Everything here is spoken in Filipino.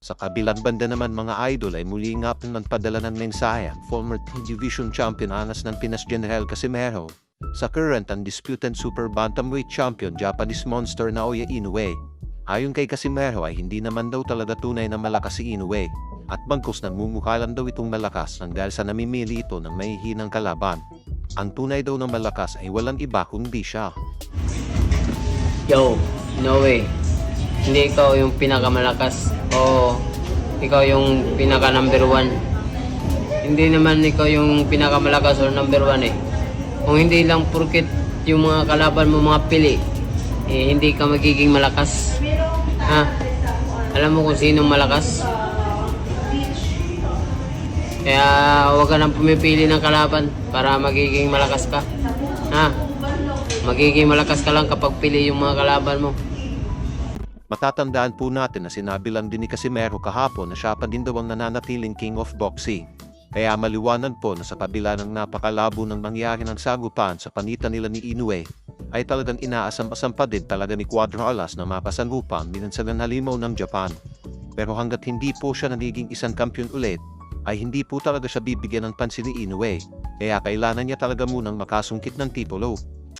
Sa kabilang banda naman mga idol ay muli nga nagpadala ng mensahe ang former division champion Anas ng Pinas General Casimero sa current undisputed super bantamweight champion Japanese monster Naoya Inoue. Ayon kay Casimero ay hindi naman daw talaga tunay na malakas si Inoue at bagkus nagmumukha lang daw itong malakas nang dahil sa namimili ito ng mahihinang kalaban. Ang tunay daw na malakas ay walang iba kundi siya. Yo, no way. Hindi ikaw yung pinakamalakas o ikaw yung pinaka number one. Hindi naman ikaw yung pinakamalakas o number one eh. Kung hindi lang purkit yung mga kalaban mo mga pili, eh, hindi ka magiging malakas. Ha? Alam mo kung sino malakas? Kaya huwag ka nang pumipili ng kalaban para magiging malakas ka. Ha? Magiging malakas ka lang kapag pili yung mga kalaban mo. Matatandaan po natin na sinabi lang din ni Casimero kahapon na siya pa din daw ang nananatiling King of Boxing. Kaya maliwanag po na sa kabila ng napakalabo ng mangyari ng sagupan sa panitan nila ni Inoue, ay talagang inaasam-asam pa din talaga ni Cuadro Alas na mapasagupan minsan halimaw ng Japan. Pero hanggat hindi po siya nagiging isang kampiyon ulit, ay hindi po talaga siya bibigyan ng pansin ni Inoue, kaya kailangan niya talaga munang makasungkit ng titulo.